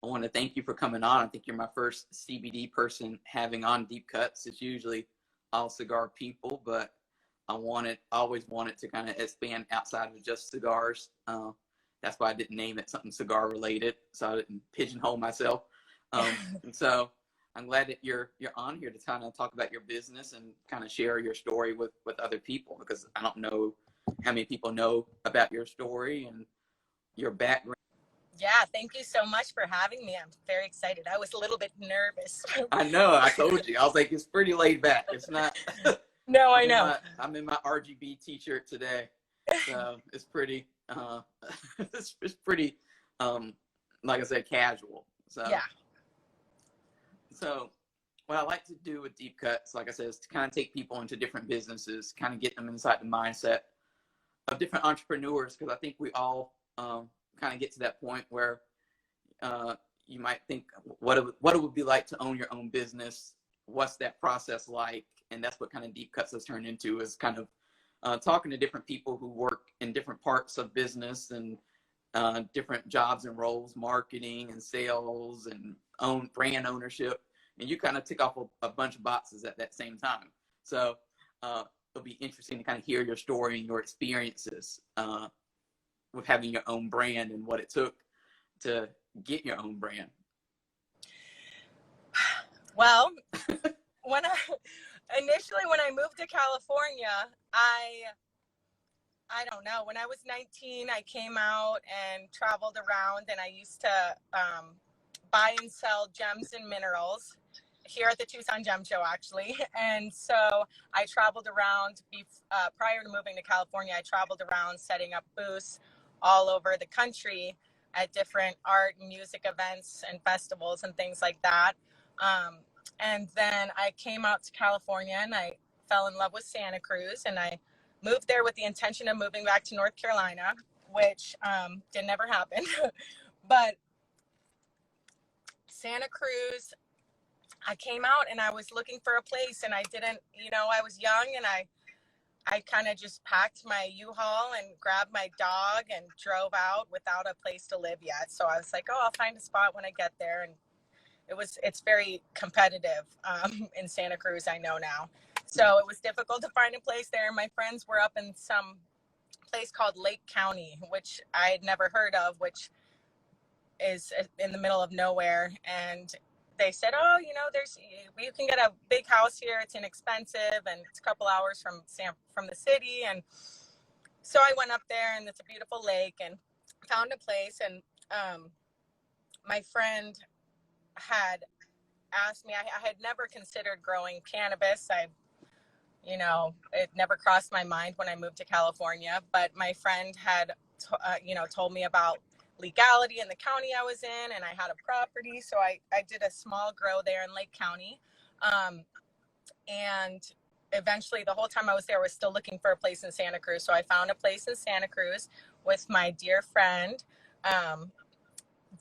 I want to thank you for coming on. I think you're my first CBD person having on Deep Cuts. It's usually all cigar people, but I always wanted to kind of expand outside of just cigars. That's why I didn't name it something cigar related, so I didn't pigeonhole myself. And so I'm glad that you're on here to kind of talk about your business and kind of share your story with other people, because I don't know how many people know about your story and your background. Yeah, thank you so much for having me. I'm very excited. I was a little bit nervous. I know. I told you. I was like, it's pretty laid back. It's not. No, I know. I'm in my RGB T-shirt today, so it's pretty. It's pretty. Like I said, casual. So yeah. So what I like to do with Deep Cuts, like I said, is to kind of take people into different businesses, kind of get them inside the mindset of different entrepreneurs, because I think we all kind of get to that point where you might think what it would be like to own your own business. What's that process like? And that's what kind of Deep Cuts has turned into, is kind of talking to different people who work in different parts of business and different jobs and roles, marketing and sales and brand ownership. And you kind of tick off a bunch of boxes at that same time. So it'll be interesting to kind of hear your story and your experiences with having your own brand and what it took to get your own brand. Well, when I moved to California, I don't know, when I was 19, I came out and traveled around, and I used to buy and sell gems and minerals here at the Tucson Gem Show, actually. And so I traveled around prior to moving to California. I traveled around setting up booths all over the country at different art and music events and festivals and things like that. And then I came out to California and I fell in love with Santa Cruz, and I moved there with the intention of moving back to North Carolina, which didn't ever happen. But Santa Cruz, I came out and I was looking for a place, and I didn't, I was young, and I kind of just packed my U-Haul and grabbed my dog and drove out without a place to live yet. So I was like, oh, I'll find a spot when I get there. And it's very competitive in Santa Cruz, I know now. So it was difficult to find a place there. My friends were up in some place called Lake County, which I had never heard of, which is in the middle of nowhere. And they said, oh, you can get a big house here. It's inexpensive, and it's a couple hours from the city. And so I went up there, and it's a beautiful lake, and found a place. And my friend had asked me, I had never considered growing cannabis. It never crossed my mind when I moved to California, but my friend had, told me about legality in the county I was in, and I had a property. So I did a small grow there in Lake County. And eventually, the whole time I was there, I was still looking for a place in Santa Cruz. So I found a place in Santa Cruz with my dear friend,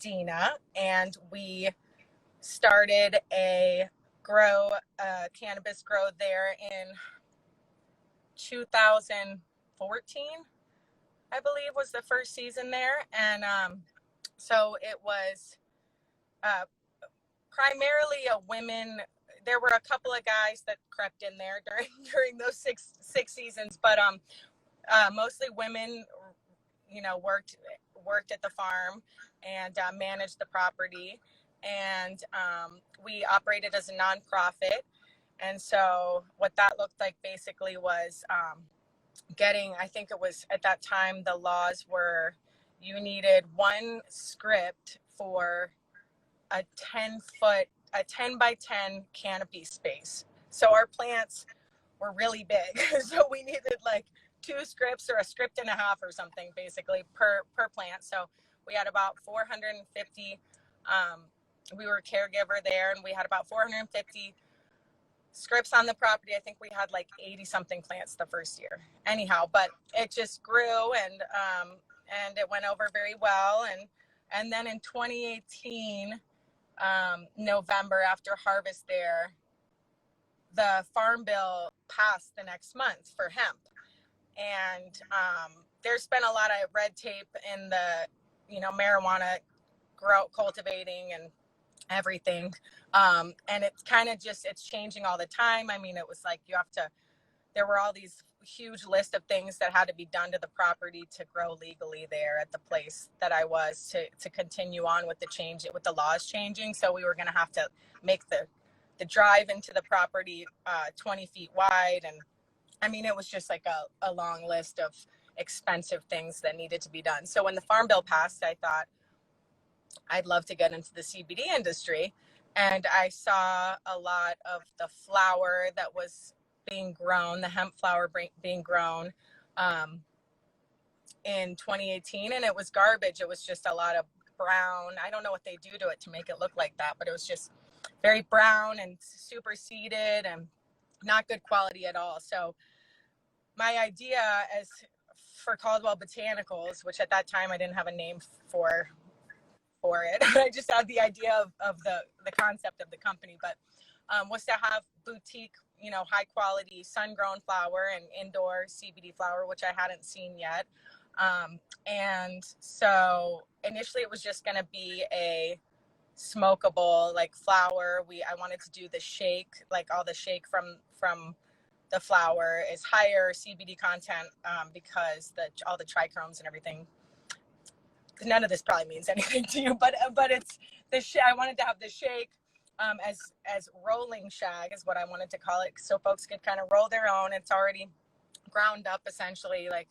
Dina, and we started a cannabis grow there in 2014, I believe, was the first season there. And so it was primarily a women. There were a couple of guys that crept in there during those six seasons, but mostly women, worked at the farm and managed the property. And we operated as a nonprofit. And so what that looked like basically was I think it was at that time, the laws were, you needed one script for a 10 by 10 canopy space. So our plants were really big. So we needed like 2 scripts or a script and a half or something, basically per plant. So we had about 450, we were a caregiver there, and we had about 450 scripts on the property. I think we had like 80 something plants the first year. Anyhow, but it just grew, and it went over very well. And then in 2018, November, after harvest there, the farm bill passed the next month for hemp. And there's been a lot of red tape in the, marijuana cultivating and everything. And it's kind of just, it's changing all the time. I mean, it was like there were all these huge list of things that had to be done to the property to grow legally there at the place that I was to continue on with with the laws changing. So we were going to have to make the drive into the property 20 feet wide. And I mean, it was just like a long list of expensive things that needed to be done. So when the Farm Bill passed, I thought I'd love to get into the CBD industry. And I saw a lot of the flower that was being grown, the hemp flower being grown in 2018. And it was garbage. It was just a lot of brown. I don't know what they do to it to make it look like that, but it was just very brown and superseded and not good quality at all. So my idea for Caldwell Botanicals, which at that time I didn't have a name for it. I just had the idea of the concept of the company, but was to have boutique, high quality sun-grown flower and indoor CBD flower, which I hadn't seen yet. And so initially it was just going to be a smokable like flower. I wanted to do the shake, like all the shake from the flower is higher CBD content because all the trichomes and everything. None of this probably means anything to you, but it's I wanted to have the shake as rolling shag is what I wanted to call it, so folks could kind of roll their own. It's already ground up essentially, like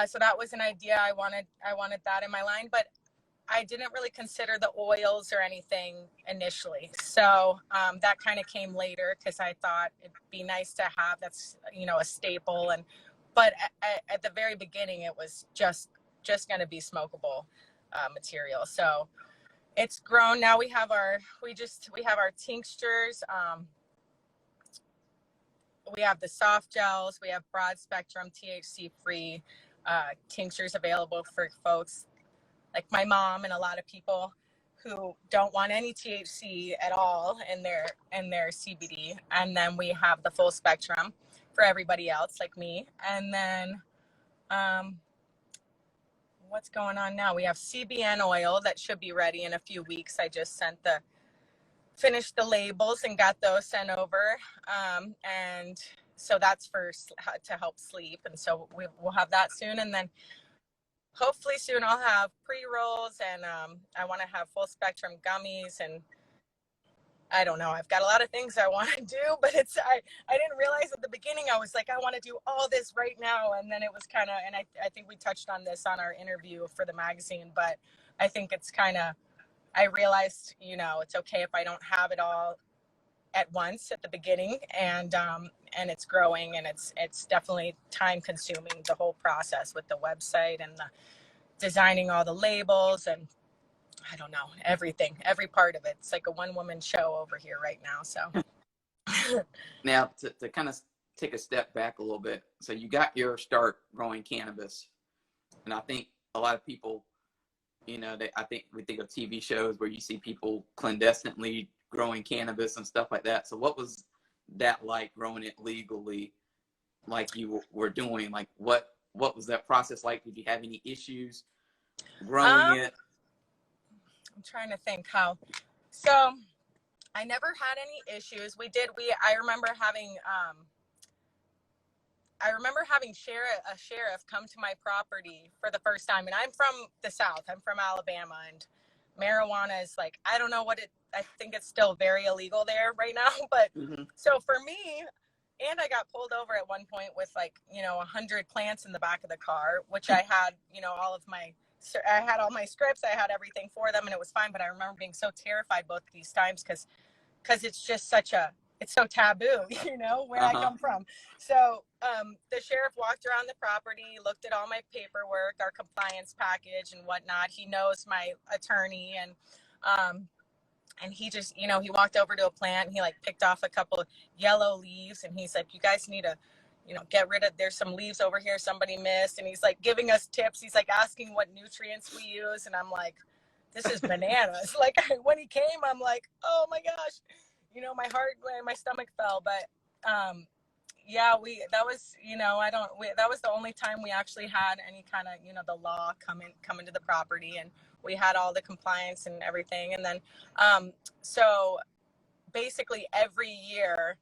so that was an idea. I wanted that in my line, but I didn't really consider the oils or anything initially. So that kind of came later because I thought it'd be nice to have that's a staple. But at the very beginning, it was just going to be smokable material. So it's grown. Now we have our tinctures. We have the soft gels. We have broad spectrum THC free tinctures available for folks like my mom and a lot of people who don't want any THC at all in their CBD. And then we have the full spectrum for everybody else like me. And then what's going on now? We have CBN oil that should be ready in a few weeks. I just finished the labels and got those sent over. And so that's to help sleep. And so we'll have that soon. And then hopefully soon I'll have pre-rolls and I want to have full spectrum gummies, and I don't know. I've got a lot of things I want to do, but I didn't realize at the beginning I was like, I want to do all this right now. And then it was kind of, and I think we touched on this on our interview for the magazine, but I think it's I realized, it's okay if I don't have it all at once at the beginning, and it's growing, and it's definitely time consuming, the whole process with the website and the designing all the labels and I don't know, everything, every part of it. It's like a one-woman show over here right now. So now to kind of take a step back a little bit. So you got your start growing cannabis, and I think a lot of people, I think we think of TV shows where you see people clandestinely growing cannabis and stuff like that. So what was that like, growing it legally like you were doing? Like what was that process like? Did you have any issues growing it? I'm trying to think how. So I never had any issues. I remember having a sheriff come to my property for the first time. And I'm from the South. I'm from Alabama, and marijuana is like, I don't know I think it's still very illegal there right now. But So for me, and I got pulled over at one point with 100 plants in the back of the car, which I had, I had all my scripts, I had everything for them, and it was fine. But I remember being so terrified both of these times because it's just it's so taboo, where I come from. So the sheriff walked around the property, looked at all my paperwork, our compliance package and whatnot. He knows my attorney, and he just, he walked over to a plant and he picked off a couple of yellow leaves, and he's like, you guys need to, get rid of, there's some leaves over here somebody missed. And he's giving us tips. He's asking what nutrients we use. And I'm like, this is bananas. When he came, I'm like, oh my gosh, my heart, my stomach fell. But that was, that was the only time we actually had any kind of, the law come into the property, and we had all the compliance and everything. And then, so basically every year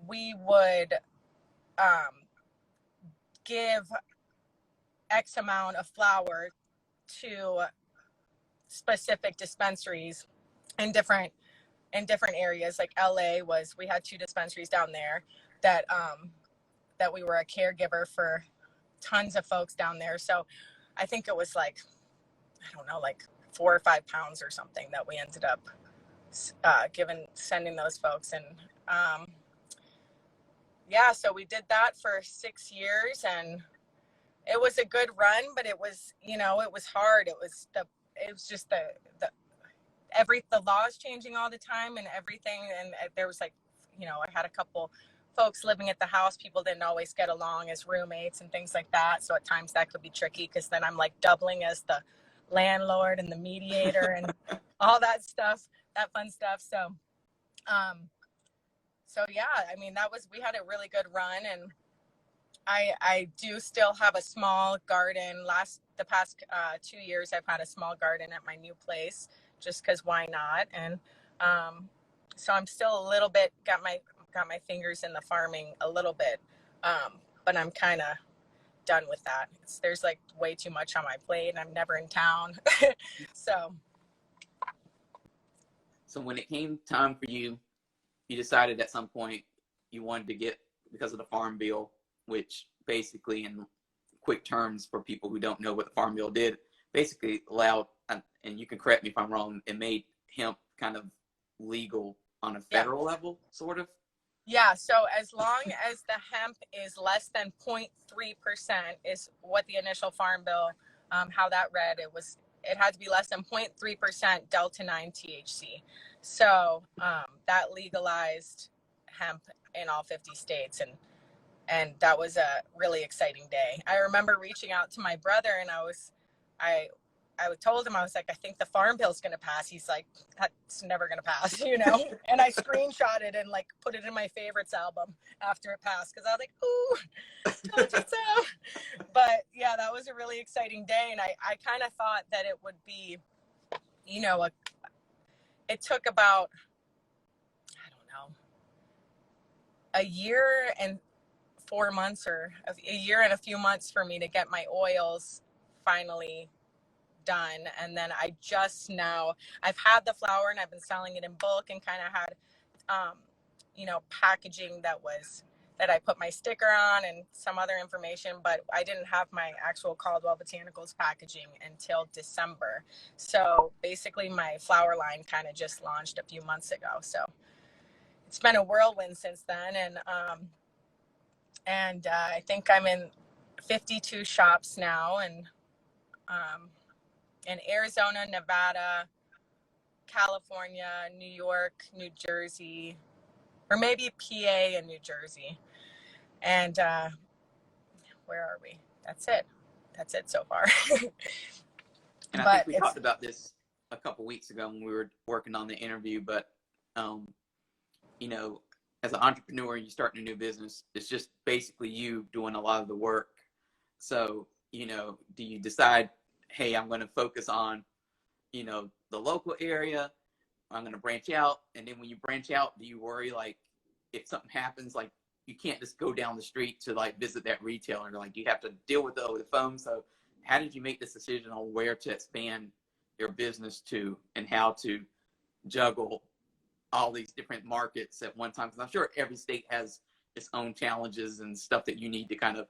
we would, give X amount of flower to specific dispensaries in different areas. Like LA we had 2 dispensaries down there that that we were a caregiver for tons of folks down there. So I think it was like, I don't know, like 4 or 5 pounds or something that we ended up sending those folks. And so we did that for 6 years, and it was a good run, but it was, it was hard. It was just the law is changing all the time and everything. And there was like, I had a couple folks living at the house. People didn't always get along as roommates and things like that. So at times that could be tricky, because then I'm like doubling as the landlord and the mediator and all that stuff, that fun stuff. So, we had a really good run, and I do still have a small garden. The past 2 years, I've had a small garden at my new place, just because why not? And so I'm still a little bit got my fingers in the farming a little bit, but I'm kind of done with that. There's like way too much on my plate, and I'm never in town. So when it came time for you, you decided at some point you wanted to get, because of the farm bill, which basically, in quick terms for people who don't know what the farm bill did, basically allowed, and you can correct me if I'm wrong, it made hemp kind of legal on a federal level, sort of. Yeah, so as long as the hemp is less than 0.3% is what the initial farm bill, how that read, it had to be less than 0.3% Delta 9 THC. So that legalized hemp in all 50 states. And that was a really exciting day. I remember reaching out to my brother, and I told him, I was like, I think the farm bill's going to pass. He's like, that's never going to pass, And I screenshotted and like put it in my favorites album after it passed, because I was like, ooh, told you so. But yeah, that was a really exciting day. And I kind of thought that it would be, it took about, I don't know, a year and 4 months, or a year and a few months, for me to get my oils finally done. And then I just now, I've had the flower and I've been selling it in bulk, and kind of had packaging that I put my sticker on and some other information, but I didn't have my actual Caldwell Botanicals packaging until December. So basically my flower line kind of just launched a few months ago. So it's been a whirlwind since then. And I think I'm in 52 shops now, and in Arizona, Nevada, California, New York, New Jersey, or maybe PA and New Jersey. And where are we? That's it so far. And I think we talked about this a couple weeks ago when we were working on the interview, but as an entrepreneur, you start a new business, it's just basically you doing a lot of the work. So, do you decide, hey, I'm going to focus on, the local area, I'm going to branch out? And then when you branch out, do you worry, like, if something happens, like, you can't just go down the street to, like, visit that retailer, like, you have to deal with it over the phone? So how did you make this decision on where to expand your business to, and how to juggle all these different markets at one time? Because I'm sure every state has its own challenges and stuff that you need to kind of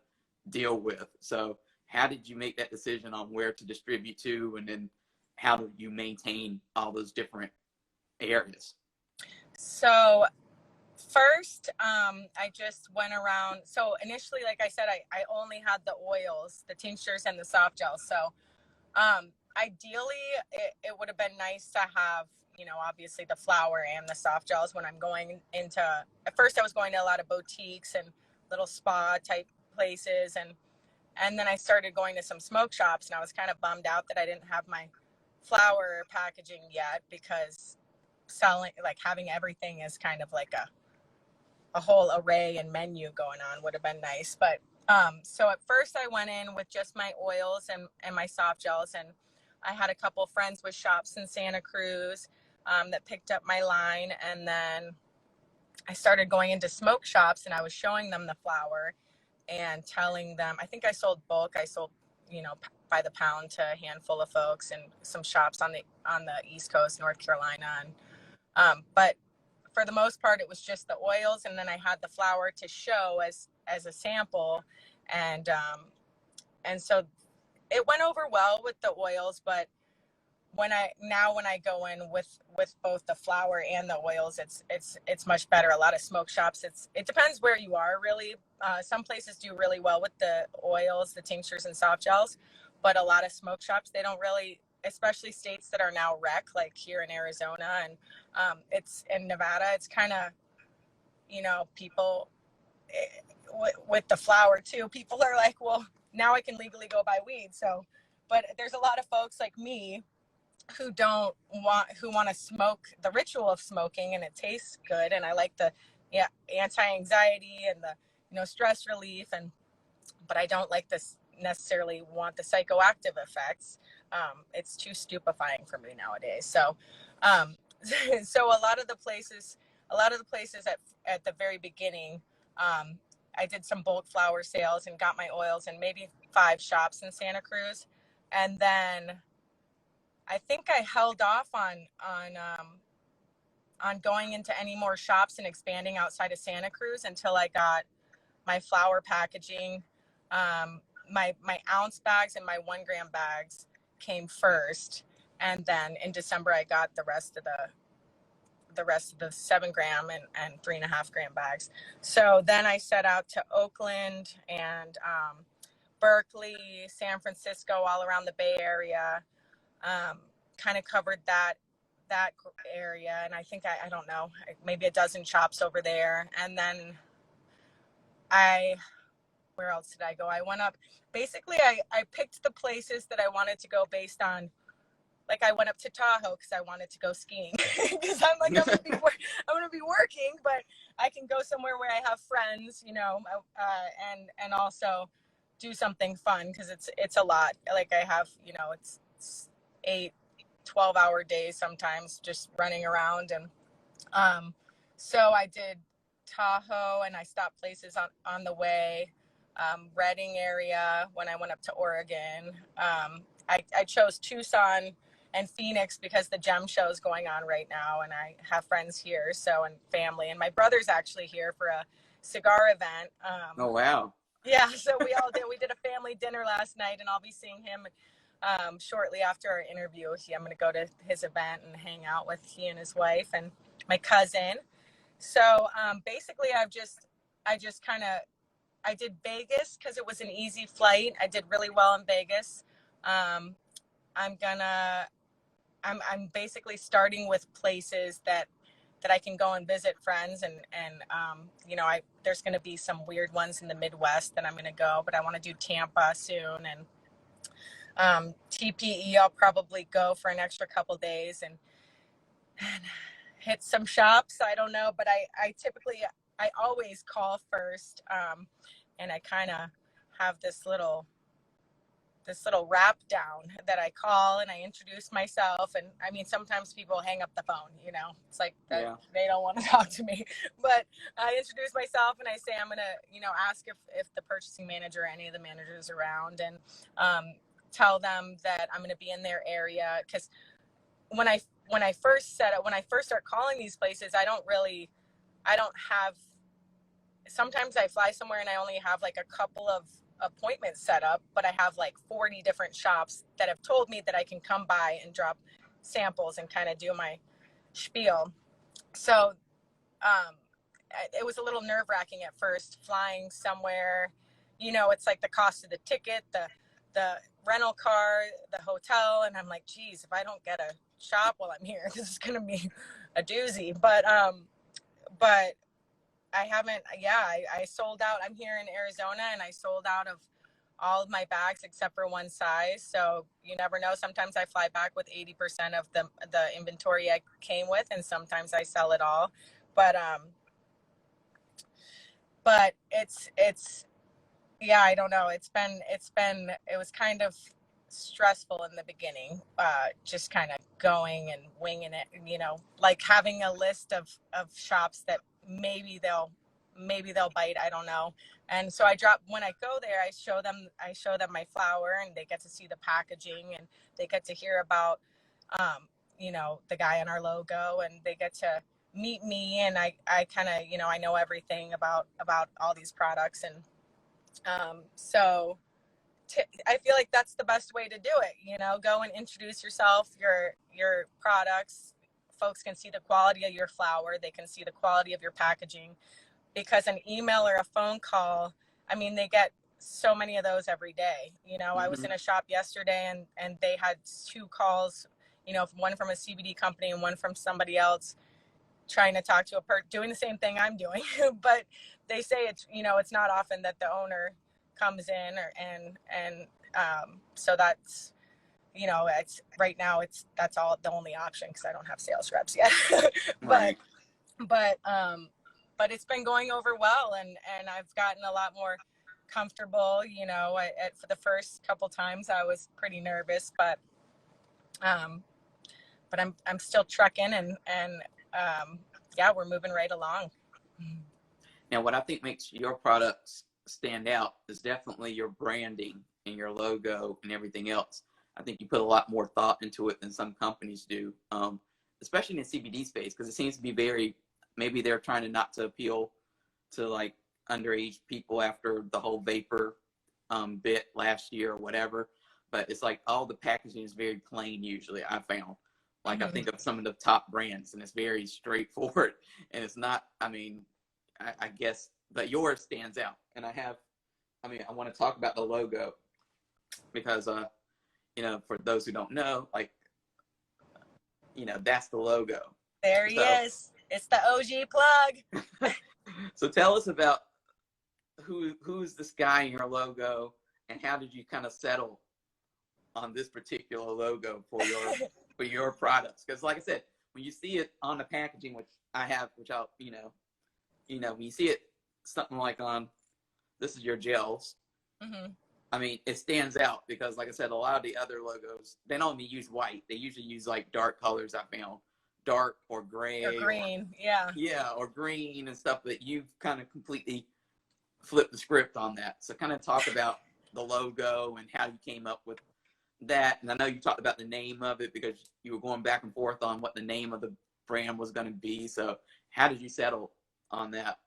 deal with. So how did you make that decision on where to distribute to, and then how do you maintain all those different areas? So first, I just went around. So initially, like I said, I only had the oils, the tinctures, and the soft gels. So ideally, it would have been nice to have, obviously the flower and the soft gels when I'm going into, at first I was going to a lot of boutiques and little spa type places. And then I started going to some smoke shops, and I was kind of bummed out that I didn't have my flower packaging yet, because having everything is kind of like a whole array and menu going on would have been nice. But so at first I went in with just my oils and my soft gels, and I had a couple friends with shops in Santa Cruz that picked up my line. And then I started going into smoke shops, and I was showing them the flower and telling them, I think I sold bulk. I sold, by the pound to a handful of folks and some shops on the East Coast, North Carolina. And but for the most part, it was just the oils, and then I had the flower to show as a sample, and so it went over well with the oils. But when I go in with both the flower and the oils, it's much better. A lot of smoke shops, it depends where you are, really. Some places do really well with the oils, the tinctures and soft gels, but a lot of smoke shops, they don't really, especially states that are now rec, like here in Arizona, and it's in Nevada. It's kind of, people with the flower too, people are like, well, now I can legally go buy weed. So, but there's a lot of folks like me who want to smoke the ritual of smoking, and it tastes good, and I like the anti-anxiety and the stress relief, but I don't like this necessarily want the psychoactive effects. It's too stupefying for me nowadays. So so a lot of the places at the very beginning, I did some bulk flower sales and got my oils in maybe 5 shops in Santa Cruz, and then I think I held off on going into any more shops and expanding outside of Santa Cruz until I got my flower packaging. My ounce bags and my 1 gram bags came first, and then in December I got the rest of the 7 gram and 3.5 gram bags. So then I set out to Oakland and Berkeley, San Francisco, all around the Bay Area. Kind of covered that area, and I think I don't know, maybe a dozen shops over there. And then where else did I go? I went up, basically I picked the places that I wanted to go based on, like I went up to Tahoe because I wanted to go skiing because I'm like, I'm gonna be working, but I can go somewhere where I have friends, and also do something fun, because it's a lot. Like I have, it's 8-12 hour days sometimes just running around. And so I did Tahoe, and I stopped places on the way. Redding area when I went up to Oregon. I chose Tucson and Phoenix because the gem show is going on right now, and I have friends here, and family, and my brother's actually here for a cigar event. Oh wow. Yeah, so we did a family dinner last night, and I'll be seeing him shortly after our interview. I'm going to go to his event and hang out with he and his wife and my cousin. So basically I did Vegas because it was an easy flight. I did really well in Vegas. I'm basically starting with places that I can go and visit friends, and there's going to be some weird ones in the Midwest that I'm going to go, but I want to do Tampa soon, and TPE I'll probably go for an extra couple days and hit some shops. I don't know, but I always call first, and I kind of have this little wrap down that I call, and I introduce myself. And I mean, sometimes people hang up the phone, it's like they don't want to talk to me, but I introduce myself and I say, I'm going to, ask if the purchasing manager or any of the managers around, and tell them that I'm going to be in their area. Cause when I first start calling these places, sometimes I fly somewhere and I only have like a couple of appointments set up, but I have like 40 different shops that have told me that I can come by and drop samples and kind of do my spiel. So it was a little nerve-wracking at first, flying somewhere, it's like the cost of the ticket, the rental car, the hotel, and I'm like, geez, if I don't get a shop while I'm here, this is gonna be a doozy. But I haven't, I sold out. I'm here in Arizona, and I sold out of all of my bags except for one size. So you never know. Sometimes I fly back with 80% of the inventory I came with, and sometimes I sell it all. But but yeah, I don't know. It was kind of stressful in the beginning, just kind of going and winging it, like having a list of shops that maybe they'll bite. I don't know. And so when I go there, I show them my flower, and they get to see the packaging, and they get to hear about, the guy on our logo, and they get to meet me, and I kind of, I know everything about all these products. And so I feel like that's the best way to do it. Go and introduce yourself, your products. Folks can see the quality of your flower. They can see the quality of your packaging, because an email or a phone call, I mean, they get so many of those every day. I was in a shop yesterday, and they had 2 calls, one from a CBD company and one from somebody else, trying to talk to a person doing the same thing I'm doing. But they say it's not often that the owner comes in, so that's, it's right now, that's all the only option, because I don't have sales reps yet. Right. But it's been going over well, and I've gotten a lot more comfortable. For the first couple times I was pretty nervous, but I'm still trucking, and yeah, we're moving right along. Now, what I think makes your products stand out is definitely your branding and your logo and everything else. I think you put a lot more thought into it than some companies do, especially in the CBD space, because it seems to be maybe they're trying to not to appeal to like underage people after the whole vapor bit last year or whatever. But it's like all the packaging is very plain usually, I found. Like I think of some of the top brands, and it's very straightforward, and it's not, I mean, I guess, but yours stands out. And I want to talk about the logo, because, for those who don't know, like, that's the logo. There he is. It's the OG plug. So tell us about who's this guy in your logo, and how did you kind of settle on this particular logo for your products? Because like I said, when you see it on the packaging, which I'll, when you see it, something like on, this is your gels. Mm-hmm. I mean, it stands out because, like I said, a lot of the other logos, they don't even use white. They usually use like dark colors, I found. Dark or gray. Or green, yeah. Yeah, or green and stuff, but you've kind of completely flipped the script on that. So kind of talk about the logo and how you came up with that. And I know you talked about the name of it, because you were going back and forth on what the name of the brand was going to be. So how did you settle on that?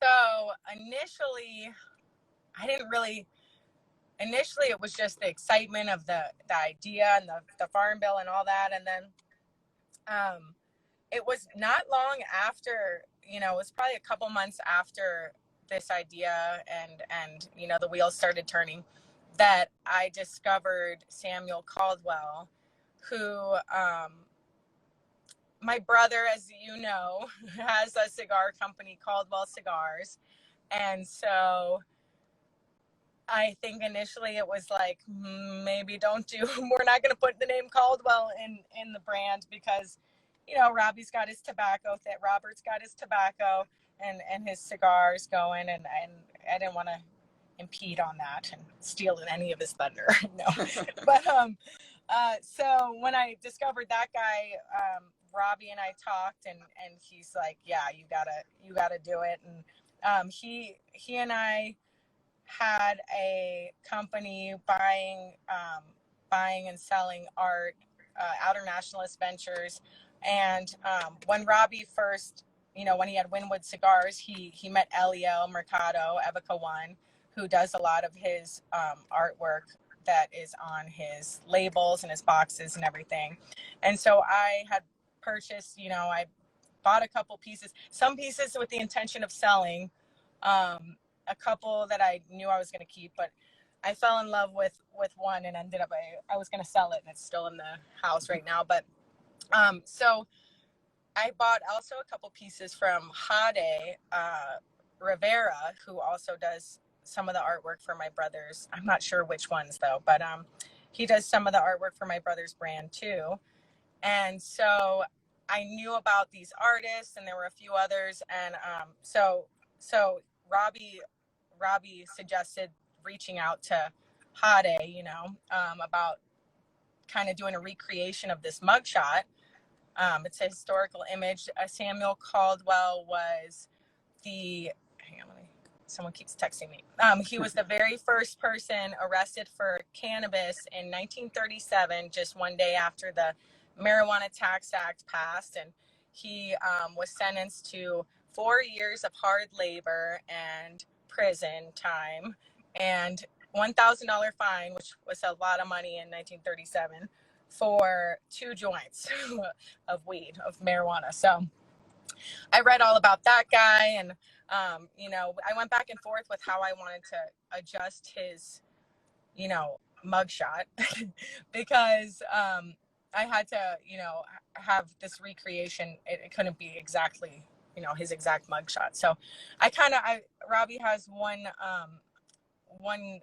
So initially it was just the excitement of the idea and the farm bill and all that. And then it was not long after, it was probably a couple months after this idea and the wheels started turning, that I discovered Samuel Caldwell, who, my brother, as you know, has a cigar company, Caldwell Cigars. And so I think initially it was like, maybe we're not going to put the name Caldwell in the brand, because, Robert's got his tobacco and his cigars going. And I didn't want to impede on that and steal any of his thunder. No. But, so when I discovered that guy, Robbie and I talked, and he's like, yeah, you gotta do it. And, he and I had a company buying and selling art, Outer Nationalist Ventures. And when Robbie first, when he had Winwood Cigars, he met Elio Mercado, Evica One, who does a lot of his artwork that is on his labels and his boxes and everything. And so I had purchased, I bought a couple pieces, some pieces with the intention of selling, a couple that I knew I was going to keep, but I fell in love with one, and ended up, I was going to sell it, and it's still in the house right now. But, so I bought also a couple pieces from Jade Rivera, who also does some of the artwork for my brother's. I'm not sure which ones though, but, he does some of the artwork for my brother's brand too. And so I knew about these artists, and there were a few others. And, so Robbie suggested reaching out to Hade, you know, about kind of doing a recreation of this mugshot. It's a historical image. Samuel Caldwell was the, hang on, someone keeps texting me. He was the very first person arrested for cannabis in 1937, just one day after the Marijuana Tax Act passed. And he was sentenced to 4 years of hard labor and prison time and $1,000 fine, which was a lot of money in 1937, for 2 joints of weed, of marijuana. So I read all about that guy, and you know, I went back and forth with how I wanted to adjust his, you know, mugshot because I had to, you know, have this recreation. It couldn't be exactly, you know, his exact mugshot. So Robbie has one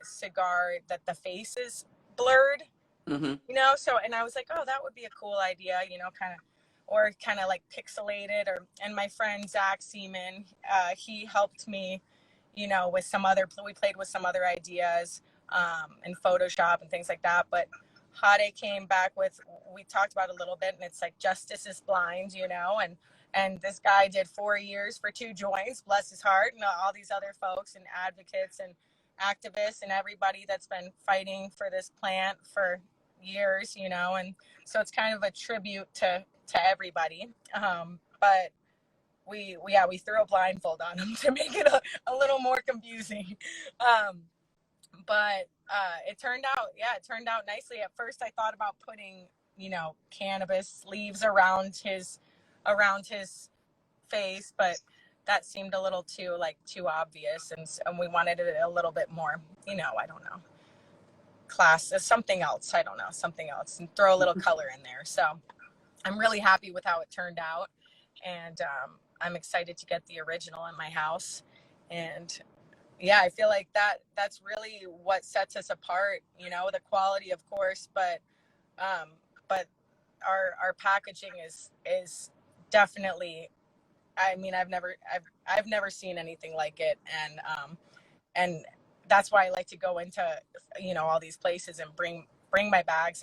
cigar that the face is blurred, Mm-hmm. you know, so, and I was like, oh, that would be a cool idea, you know, or kind of like pixelated. And my friend Zach Seaman, he helped me, you know, we played with some other ideas in Photoshop and things like that. But Hade came back with, we talked about it a little bit, and it's like justice is blind, you know, and this guy did 4 years for 2 joints, bless his heart, and all these other folks and advocates and activists and everybody that's been fighting for this plant for years, you know. And so it's kind of a tribute to everybody, but we threw a blindfold on him to make it a little more confusing, but it turned out nicely. At first I thought about putting, you know, cannabis leaves around his face, but that seemed a little too obvious, and we wanted it a little bit more, you know, I don't know, class, something else, and throw a little color in there. So I'm really happy with how it turned out, and I'm excited to get the original in my house. And yeah, I feel like that's really what sets us apart, you know, the quality, of course, but our packaging is definitely, I mean, I've never seen anything like it, and that's why I like to go into, you know, all these places and bring my bags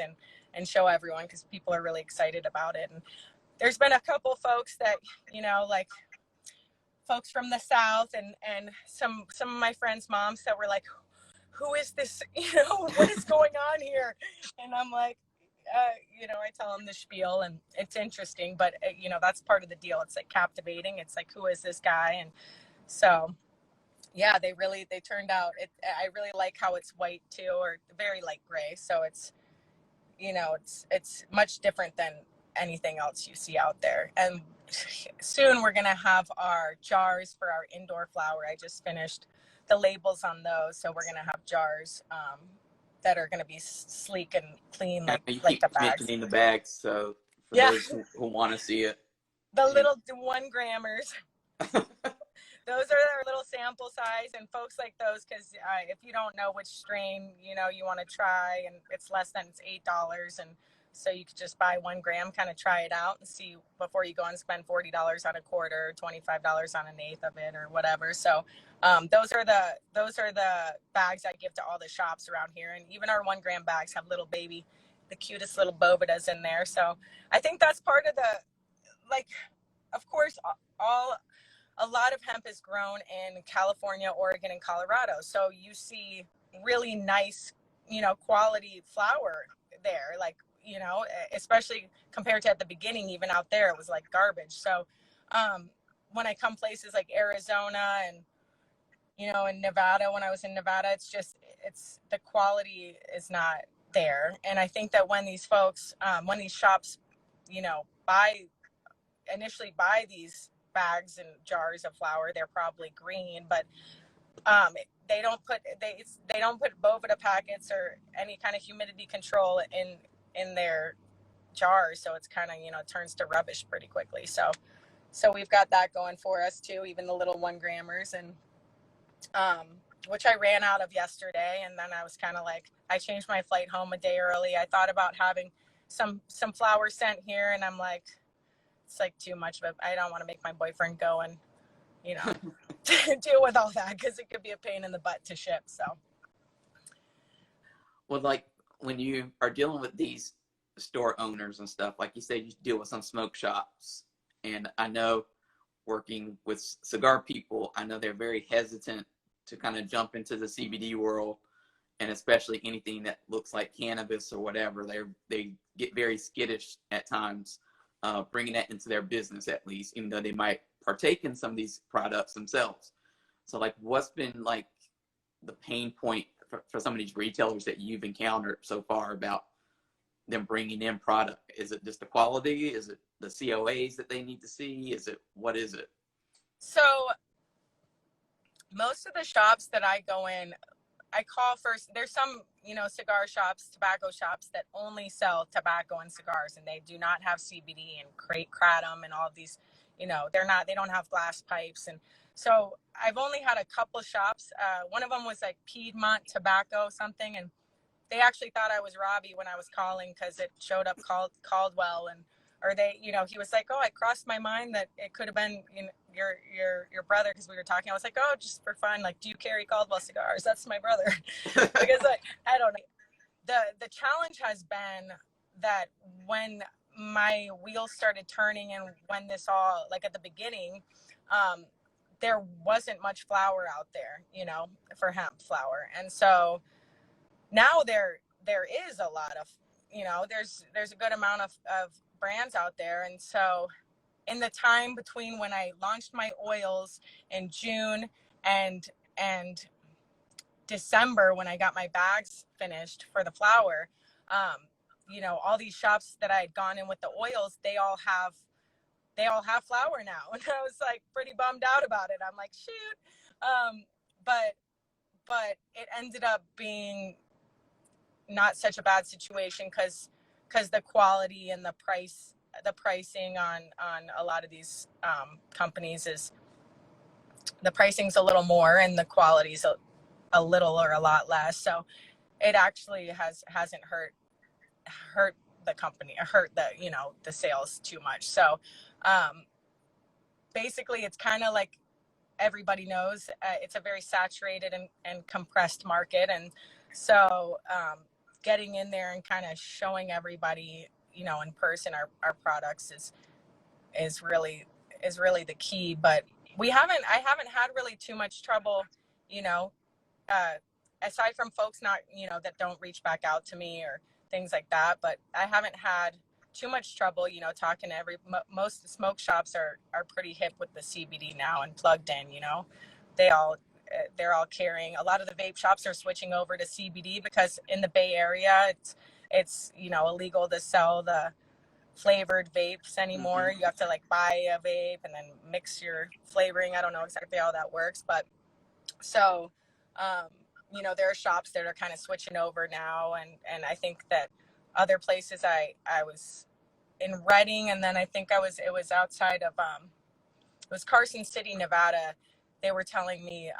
and show everyone, because people are really excited about it. And there's been a couple folks that, you know, like folks from the South and some of my friends' moms that were like, who is this? You know, what is going on here? And I'm like, you know, I tell them the spiel, and it's interesting, but you know, that's part of the deal. It's like captivating. It's like, who is this guy? And so, yeah, they turned out, I really like how it's white too, or very light gray. So it's, you know, it's much different than anything else you see out there. And soon we're going to have our jars for our indoor flower. I just finished the labels on those. So we're going to have jars that are going to be sleek and clean, like You like keep the bags. mentioning the bags, so for Yeah, those who want to see it, the little 1 grammers. Those are our little sample size, and folks like those, because if you don't know which strain, you know, you want to try, and it's $8, and so you could just buy 1 gram, kind of try it out and see before you go and spend $40 on a quarter, $25 on an eighth of it, or whatever. So those are the bags I give to all the shops around here, and even our 1 gram bags have the cutest little bovedas in there. So I think that's part of the, like, of course, a lot of hemp is grown in California, Oregon, and Colorado. So you see really nice, you know, quality flower there, like, you know, especially compared to at the beginning, even out there, it was like garbage. So when I come places like Arizona and, you know, in Nevada, when I was in Nevada, it's the quality is not there. And I think that when these folks, when these shops, you know, initially buy these bags and jars of flour, they're probably green, but they don't put Bovida packets or any kind of humidity control in their jars, so it's kind of, you know, turns to rubbish pretty quickly. So we've got that going for us too, even the little 1 grammers, and which I ran out of yesterday, and then I was kind of like, I changed my flight home a day early. I thought about having some flour sent here, and I'm like, it's like too much of it. I don't want to make my boyfriend go and, you know, to deal with all that, because it could be a pain in the butt to ship. So, Well, like when you are dealing with these store owners and stuff, like you said, you deal with some smoke shops, and I know working with cigar people, I know they're very hesitant to kind of jump into the CBD world, and especially anything that looks like cannabis or whatever. They get very skittish at times, bringing that into their business, at least, even though they might partake in some of these products themselves. So, like, what's been like the pain point for some of these retailers that you've encountered so far about them bringing in product? Is it just the quality? Is it the COAs that they need to see? What is it? so most of the shops that I go in, I call first. There's some, cigar shops, tobacco shops that only sell tobacco and cigars, and they do not have CBD and kratom and all of these. They don't have glass pipes, and so I've only had a couple shops. One of them was like Piedmont Tobacco something, and they actually thought I was Robbie when I was calling, because it showed up called Caldwell, he was like, oh, I crossed my mind that it could have been your brother, because we were talking. I was like, oh, just for fun, like, do you carry Caldwell cigars? That's my brother. Because I don't know. The challenge has been that when my wheels started turning, and when this all, like, at the beginning, there wasn't much flower out there, for hemp flower. And so now there is a lot of, there's a good amount of brands out there. And so in the time between when I launched my oils in June and December, when I got my bags finished for the flower, all these shops that I had gone in with the oils, they all have flower now. And I was like pretty bummed out about it. I'm like, shoot. But it ended up being not such a bad situation, because the quality and the pricing on a lot of these companies is, the pricing's a little more and the quality's a little or a lot less. So it actually hasn't hurt the company, or hurt the sales too much. So basically it's kind of like everybody knows, it's a very saturated and compressed market. And so getting in there and kind of showing everybody, in person, our products is really the key. But I haven't had really too much trouble, aside from folks not, that don't reach back out to me or things like that. But I haven't had too much trouble, talking to most smoke shops are pretty hip with the CBD now and plugged in. They're all carrying. A lot of the vape shops are switching over to CBD, because in the Bay Area it's illegal to sell the flavored vapes anymore. Mm-hmm. You have to like buy a vape and then mix your flavoring. I don't know exactly how that works, but so there are shops that are kind of switching over now, and I think that other places, I was in Redding, and then I think it was outside of it was Carson City, Nevada. They were telling me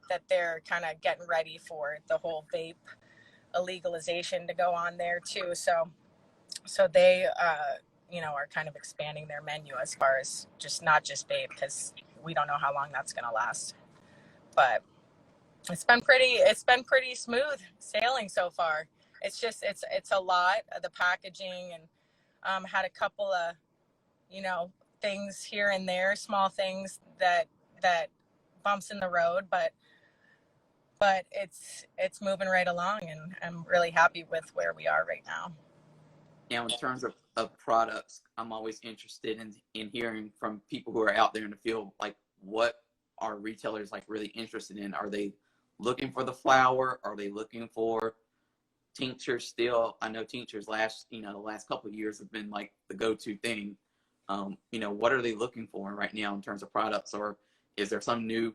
that they're kind of getting ready for the whole vape legalization to go on there too. So they are kind of expanding their menu as far as not just vape, because we don't know how long that's going to last. But it's been pretty smooth sailing so far. It's just it's a lot of the packaging, and had a couple of things here and there, small things that bumps in the road, but it's moving right along, and I'm really happy with where we are right now. Now, in terms of products, I'm always interested in hearing from people who are out there in the field, like, what are retailers like really interested in? Are they looking for the flower? Are they looking for tinctures still? I know tinctures the last couple of years have been like the go-to thing. What are they looking for right now in terms of products? Or is there some new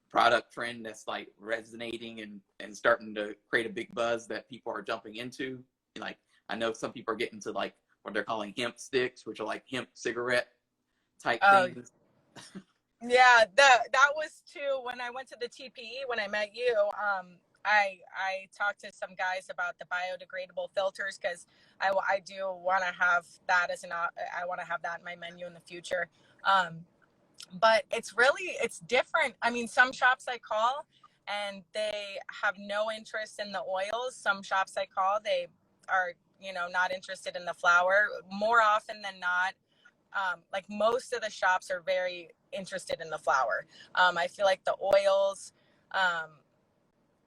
product trend that's like resonating and starting to create a big buzz that people are jumping into? Like, I know some people are getting to like what they're calling hemp sticks, which are like hemp cigarette type things. Yeah, that was too, when I went to the TPE, when I met you. I talked to some guys about the biodegradable filters, because I do want to have that I want to have that in my menu in the future. but it's different. I mean, some shops I call and they have no interest in the oils. Some shops I call, they are, not interested in the flower. More often than not, like most of the shops are very interested in the flower. I feel like the oils,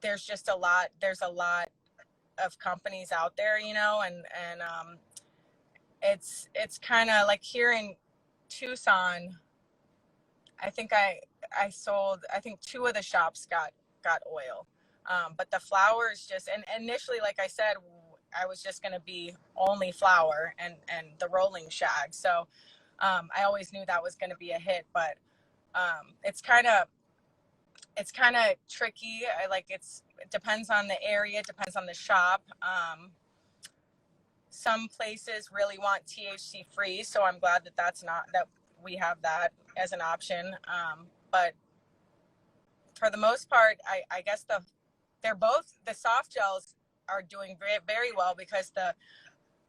there's a lot of companies out there, and it's kind of like here in Tucson. I think I sold, I think two of the shops got oil. But the flowers just, and initially, like I said, I was just going to be only flower and the rolling shag. So I always knew that was going to be a hit, but it's kind of tricky. It depends on the area, depends on the shop. Some places really want THC free, so I'm glad that we have that as an option. But for the most part, I guess the soft gels are doing very, very well, because the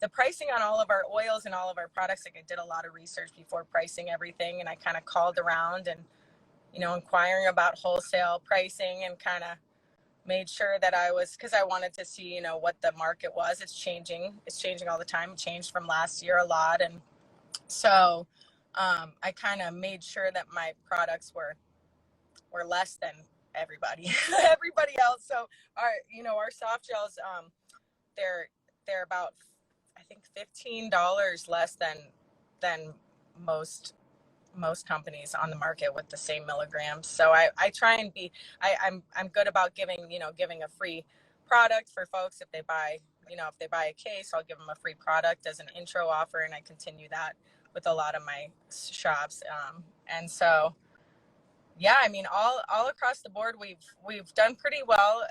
pricing on all of our oils and all of our products, like I did a lot of research before pricing everything, and I kind of called around and, inquiring about wholesale pricing, and kind of made sure that because I wanted to see, what the market was. It's changing all the time. It changed from last year a lot. And so I kind of made sure that my products were less than everybody else. So our soft gels, they're about, I think, $15 less than most companies on the market with the same milligrams. So I try and I'm good about giving a free product for folks. If they buy a case, I'll give them a free product as an intro offer, and I continue that with a lot of my shops. And so, yeah, I mean, all across the board, we've done pretty well.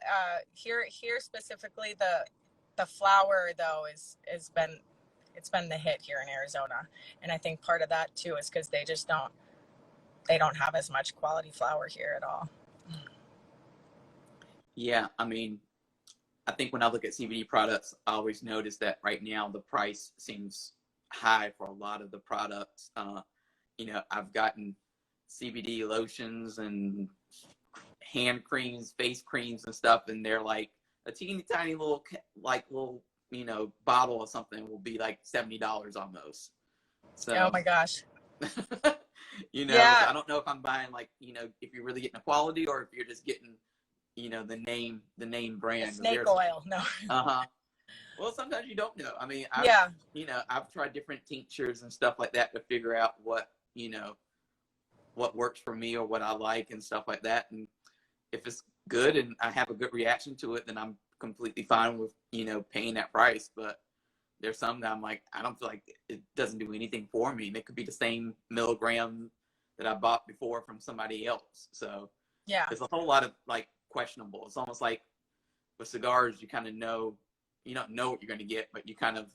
Here specifically, the flower though has been, it's been the hit here in Arizona. And I think part of that too is because they don't have as much quality flower here at all. Yeah, I mean, I think when I look at CBD products, I always notice that right now the price seems high for a lot of the products. I've gotten CBD lotions and hand creams, face creams and stuff, and they're like a teeny tiny little bottle or something will be like $70 almost. So, oh my gosh. Yeah. So I don't know if I'm buying if you're really getting a quality or if you're just getting, the name brand. Snake oil. No. Well, sometimes you don't know. I mean, I've tried different tinctures and stuff like that to figure out what works for me or what I like and stuff like that. And if it's good and I have a good reaction to it, then I'm completely fine with, paying that price. But there's some that I'm like, I don't feel like it doesn't do anything for me. And it could be the same milligram that I bought before from somebody else. So yeah, there's a whole lot of questionable. It's almost like with cigars, you kind of know, you don't know what you're going to get, but you kind of,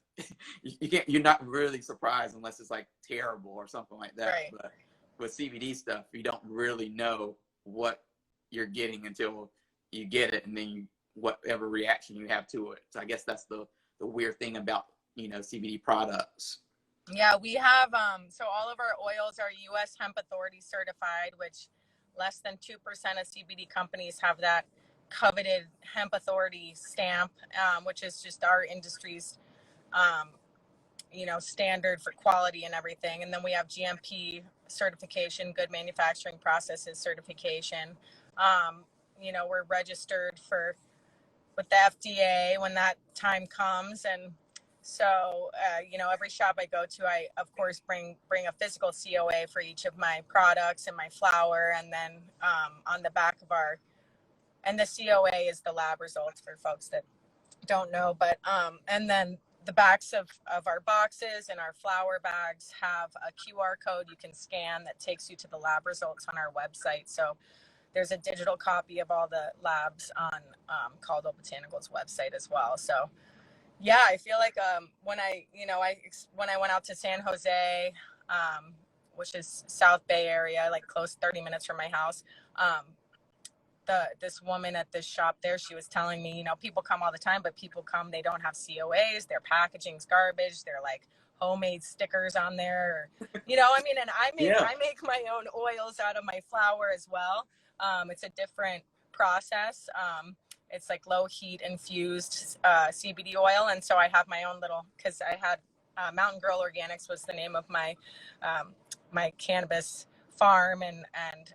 you're not really surprised unless it's terrible or something like that. Right. But with CBD stuff, you don't really know what you're getting until you get it, and then whatever reaction you have to it. So I guess that's the weird thing about, CBD products. Yeah, we have, so all of our oils are U.S. Hemp Authority certified, which less than 2% of CBD companies have that coveted Hemp Authority stamp, which is just our industry's, standard for quality and everything. And then we have GMP certification, good manufacturing processes certification. We're registered with the FDA when that time comes. And so, every shop I go to, I, of course, bring a physical COA for each of my products and my flower. And then on the back of and the COA is the lab results for folks that don't know. But, and then the backs of our boxes and our flower bags have a QR code you can scan that takes you to the lab results on our website. So there's a digital copy of all the labs on Caldwell Botanicals website as well. So yeah, I feel like when I went out to San Jose, which is South Bay area, close 30 minutes from my house, this woman at this shop there, she was telling me, people come all the time, but people come, they don't have COAs, their packaging's garbage, they're homemade stickers on there, or, you know, I mean, and Yeah. I make my own oils out of my flower as well. It's a different process. It's like low heat infused CBD oil. And so I have my own little, cause I had Mountain Girl Organics was the name of my, my cannabis farm, and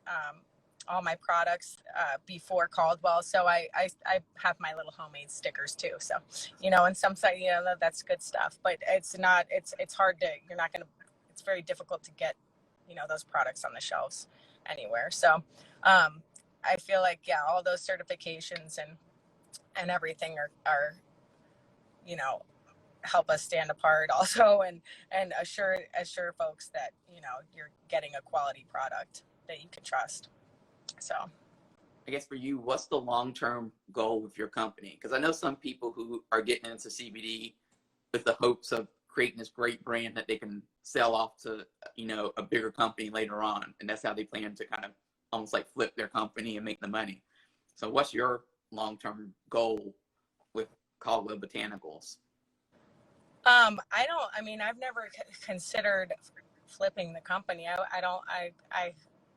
all my products before Caldwell. So I have my little homemade stickers too. So, you know, and some say, you know, that's good stuff, but it's not, it's hard to, you're not going to, it's very difficult to get, you know, those products on the shelves anywhere. So I feel like, yeah, all those certifications and everything are, you know, help us stand apart also, and assure folks that, you know, you're getting a quality product that you can trust. So I guess for you, what's the long-term goal with your company? Because I know some people who are getting into CBD with the hopes of creating this great brand that they can sell off to, you know, a bigger company later on, and that's how they plan to kind of almost like flip their company and make the money. So what's your long-term goal with Caldwell Botanicals? I mean, I've never considered flipping the company. I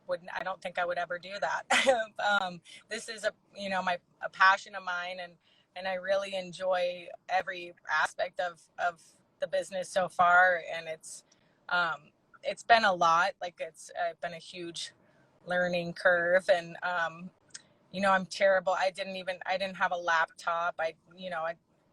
wouldn't, I don't think I would ever do that. This is you know, a passion of mine, and I really enjoy every aspect of the business so far. And it's been a lot, like it's been a huge learning curve. And, you know, I'm terrible. I didn't have a laptop.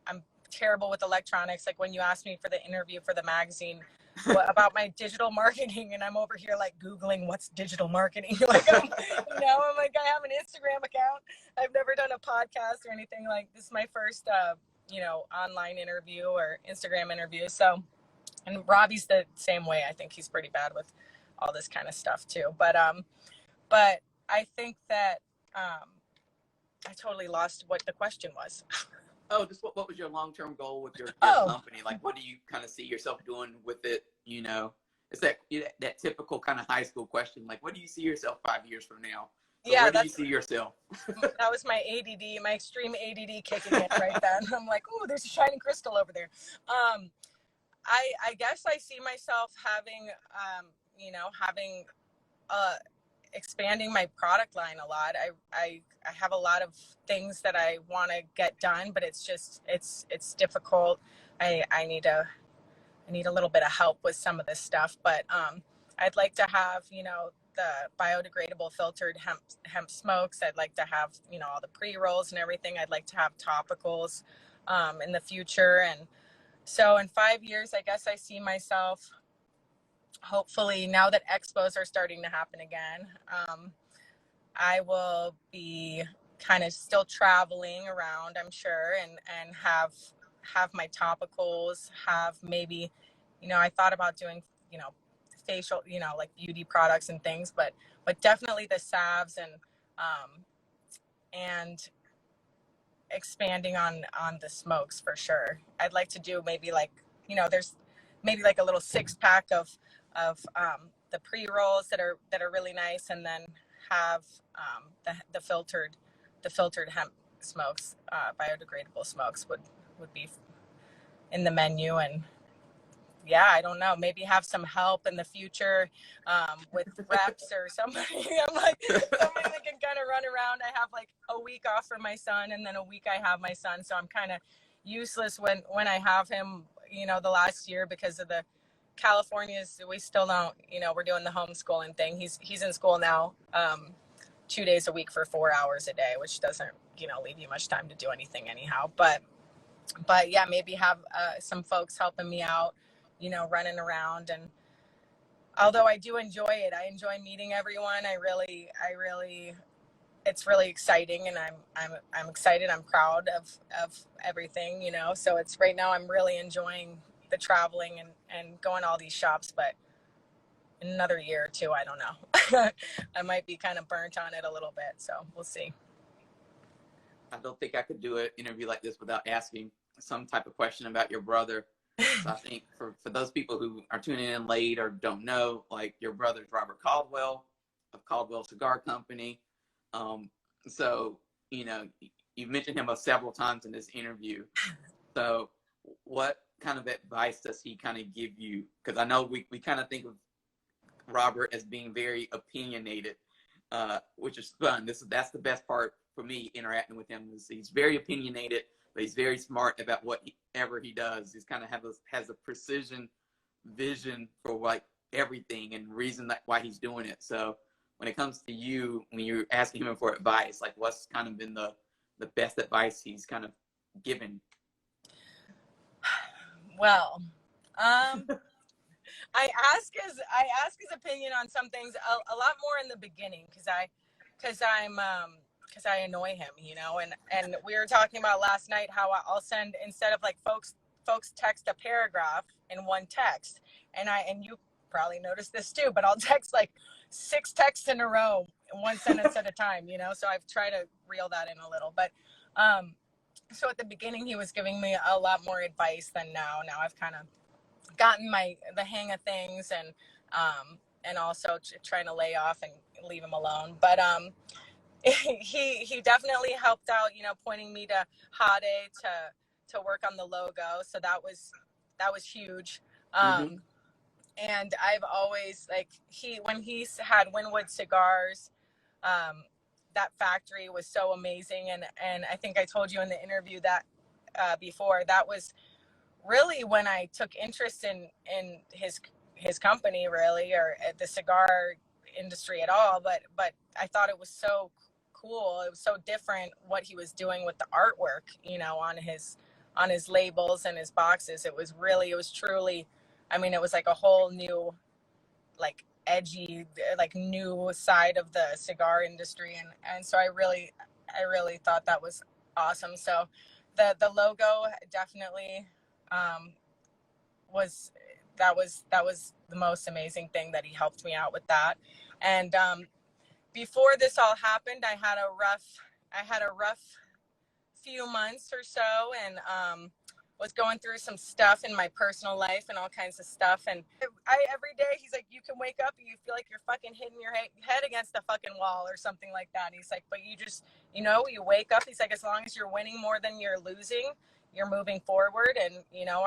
I'm terrible with electronics. Like when you asked me for the interview for the magazine about my digital marketing, and I'm over here like Googling what's digital marketing. Like, you know, I'm like, I have an Instagram account. I've never done a podcast or anything. Like, this is my first, you know, online interview or Instagram interview. So, and Robbie's the same way. I think he's pretty bad with all this kind of stuff too. But I think that, I totally lost what the question was. Oh, just what was your long-term goal with your Oh. company? Like, what do you kind of see yourself doing with it? You know, it's that typical kind of high school question. Like, what do you see yourself 5 years from now? So Yeah, where do you see yourself? That was my ADD, my extreme ADD kicking in right then. I'm like, oh, there's a shining crystal over there. I guess I see myself having, you know, having expanding my product line a lot. I have a lot of things that I want to get done, but it's just it's difficult. I need a little bit of help with some of this stuff, but I'd like to have, you know, the biodegradable filtered hemp smokes. I'd like to have, you know, all the pre-rolls and everything. I'd like to have topicals in the future. And so in 5 years, I guess I see myself, hopefully, now that expos are starting to happen again, I will be kind of still traveling around, I'm sure, and have my topicals, have maybe, you know, I thought about doing, you know, facial, you know, like beauty products and things, but definitely the salves, and expanding on the smokes for sure. I'd like to do maybe like, you know, there's maybe like a little 6-pack of the pre-rolls that are really nice, and then have the filtered hemp smokes, biodegradable smokes would be in the menu. And yeah, I don't know, maybe have some help in the future with reps or somebody. I'm like, somebody that can kind of run around. I have like a week off for my son, and then a week I have my son, so I'm kind of useless when I have him, you know, the last year, because of the California's, we still don't, you know, we're doing the homeschooling thing. He's in school now 2 days a week for 4 hours a day, which doesn't, you know, leave you much time to do anything anyhow. But yeah, maybe have some folks helping me out, you know, running around. And although I do enjoy it, I enjoy meeting everyone. I really, it's really exciting, and I'm excited. I'm proud of everything, you know. So it's right now I'm really enjoying the traveling and going to all these shops, but in another year or two, I don't know. I might be kind of burnt on it a little bit, so we'll see. I don't think I could do an interview like this without asking some type of question about your brother. So I think for those people who are tuning in late or don't know, like, your brother's Robert Caldwell of Caldwell Cigar Company. So, you know, you've mentioned him several times in this interview. So what kind of advice does he kind of give you? Because I know we kind of think of Robert as being very opinionated, which is fun. That's the best part for me interacting with him. Is he's very opinionated, but he's very smart about whatever he does. He's kind of has a precision vision for like everything and reason why he's doing it. So when it comes to you, when you're asking him for advice, like what's kind of been the best advice he's kind of given? Well, I ask his opinion on some things a lot more in the beginning because I annoy him, you know, and we were talking about last night how I'll send, instead of like folks text a paragraph in one text, and you probably noticed this too, but I'll text like 6 texts in a row, one sentence at a time, you know. So I've tried to reel that in a little, but so at the beginning he was giving me a lot more advice than now. Now I've kind of gotten the hang of things, and also trying to lay off and leave him alone. But he definitely helped out, you know, pointing me to Hade to work on the logo. So that was huge. And I've always, like, when he had Winwood Cigars, that factory was so amazing. And I think I told you in the interview that before, that was really when I took interest in his company, really, or the cigar industry at all. But I thought it was so cool. It was so different what he was doing with the artwork, you know, on his labels and his boxes. It was truly, I mean, it was like a whole new, like, edgy, like, new side of the cigar industry. And so I really thought that was awesome. So the logo definitely was the most amazing thing, that he helped me out with that. And before this all happened, I had a rough few months or so, and was going through some stuff in my personal life and all kinds of stuff. And every day he's like, you can wake up and you feel like you're fucking hitting your head against a fucking wall or something like that. And he's like, but you just, you know, you wake up. He's like, as long as you're winning more than you're losing, you're moving forward. And, you know,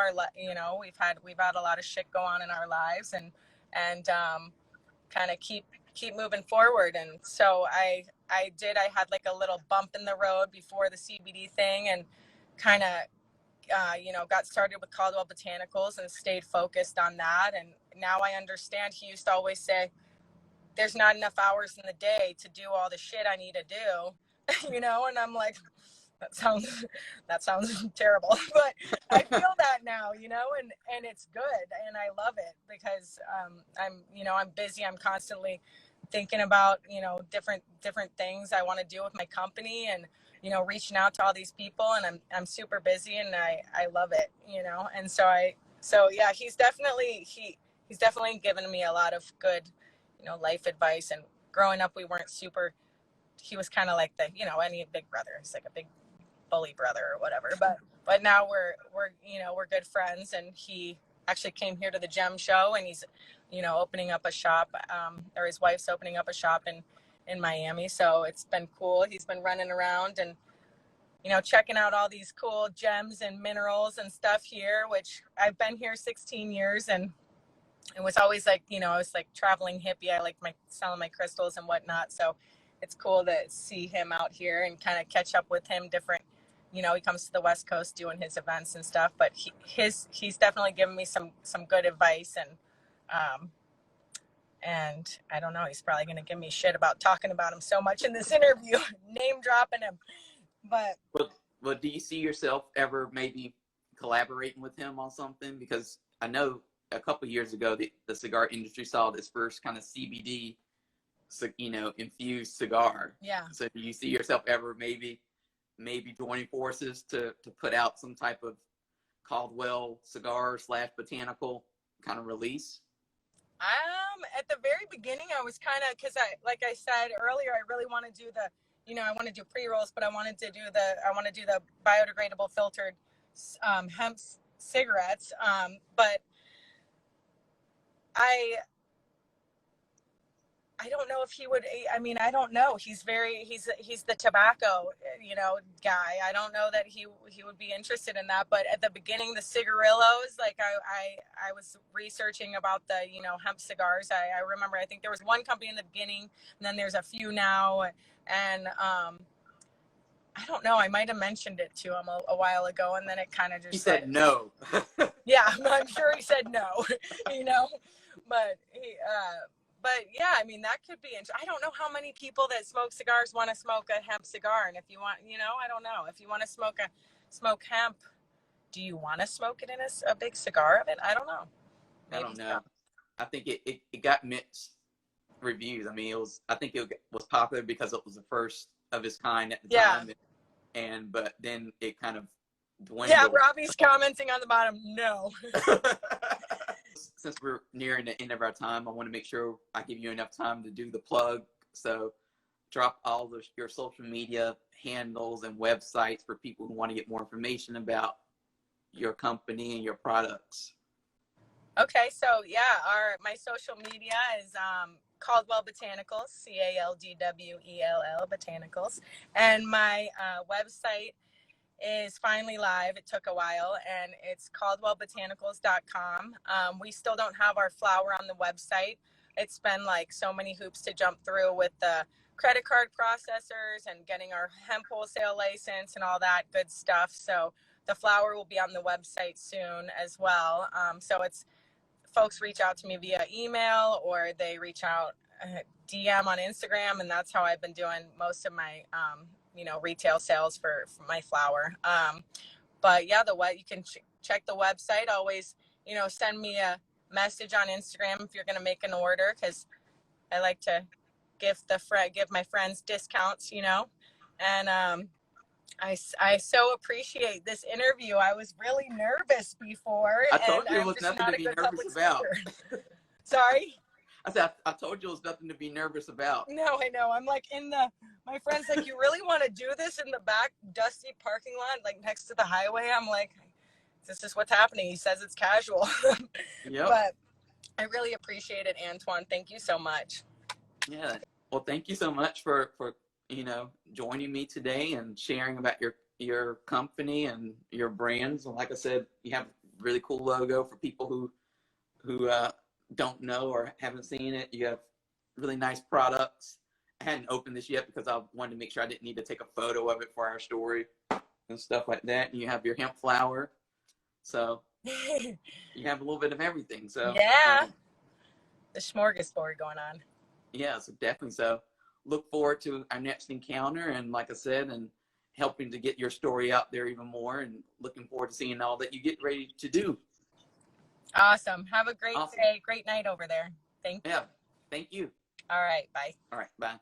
we've had a lot of shit go on in our lives, and kind of keep moving forward. And so I had like a little bump in the road before the CBD thing, and kind of, you know, got started with Caldwell Botanicals and stayed focused on that. And now I understand. He used to always say, there's not enough hours in the day to do all the shit I need to do, you know? And I'm like, that sounds terrible, but I feel that now, you know, and it's good. And I love it because, I'm busy. I'm constantly thinking about, you know, different things I want to do with my company, and, you know, reaching out to all these people, and I'm super busy, and I love it, you know. And so yeah, he's definitely given me a lot of good, you know, life advice. And growing up, he was kind of like the, you know, any big brother. He's like a big bully brother or whatever. But now we're good friends, and he actually came here to the Gem Show, and he's, you know, opening up a shop, or his wife's opening up a shop in Miami. So it's been cool. He's been running around and, you know, checking out all these cool gems and minerals and stuff here, which I've been here 16 years, and it was always like, you know, I was like traveling hippie. I like selling my crystals and whatnot. So it's cool to see him out here and kind of catch up with him. Different, you know, he comes to the West Coast doing his events and stuff, but he's definitely given me some good advice. And I don't know, he's probably going to give me shit about talking about him so much in this interview, name dropping him. But do you see yourself ever maybe collaborating with him on something? Because I know a couple of years ago, the cigar industry saw this first kind of CBD, you know, infused cigar. Yeah. So do you see yourself ever maybe joining forces to put out some type of Caldwell cigar / botanical kind of release? At the very beginning, I was kind of, because like I said earlier, I really want to do I want to do pre-rolls, but I want to do the biodegradable filtered hemp cigarettes. But I don't know if he would, I mean, I don't know. He's the tobacco, guy. I don't know that he would be interested in that. But at the beginning, the cigarillos, like I was researching about the, hemp cigars. I remember, I think there was one company in the beginning, and then there's a few now. And I don't know. I might have mentioned it to him a while ago, and then it kind of just. He said no. Yeah, I'm sure he said no. But but yeah, I mean, that could be interesting. I don't know how many people that smoke cigars want to smoke a hemp cigar, and if you want, I don't know. If you want to smoke hemp, do you want to smoke it in a big cigar of it? I don't know. Maybe I don't know. So. I think it got mixed reviews. I mean, I think it was popular because it was the first of its kind at the time, but then it kind of dwindled. Yeah, Robbie's commenting on the bottom. No. Since we're nearing the end of our time, I want to make sure I give you enough time to do the plug. So drop all your social media handles and websites for people who want to get more information about your company and your products. Okay, so yeah, my social media is Caldwell Botanicals, Caldwell Botanicals, and my website is finally live. It took a while, and it's caldwellbotanicals.com. We still don't have our flower on the website. It's been like so many hoops to jump through with the credit card processors and getting our hemp wholesale license and all that good stuff. So the flower will be on the website soon as well. So it's folks reach out to me via email, or they reach out DM on Instagram, and that's how I've been doing most of my retail sales for my flower. But yeah, you can check the website. Always, send me a message on Instagram if you're going to make an order, because I like to give my friends discounts, and I so appreciate this interview. I was really nervous before. I told you it was nothing to be nervous about. Sorry? I said, I told you it was nothing to be nervous about. No, I know. I'm like my friend's like, you really want to do this in the back dusty parking lot, like next to the highway? I'm like, this is what's happening. He says it's casual. Yep. But I really appreciate it, Antoine. Thank you so much. Yeah. Well, thank you so much for joining me today and sharing about your company and your brands. And like I said, you have a really cool logo for people who don't know or haven't seen it. You have really nice products. I hadn't opened this yet because I wanted to make sure I didn't need to take a photo of it for our story and stuff like that. And you have your hemp flower. So you have a little bit of everything. So yeah, the smorgasbord going on. Yeah, so definitely. So look forward to our next encounter, and like I said, and helping to get your story out there even more, and looking forward to seeing all that you get ready to do. Awesome. Have a great day, great night over there. Thank you. Yeah, thank you. All right, bye. All right, bye.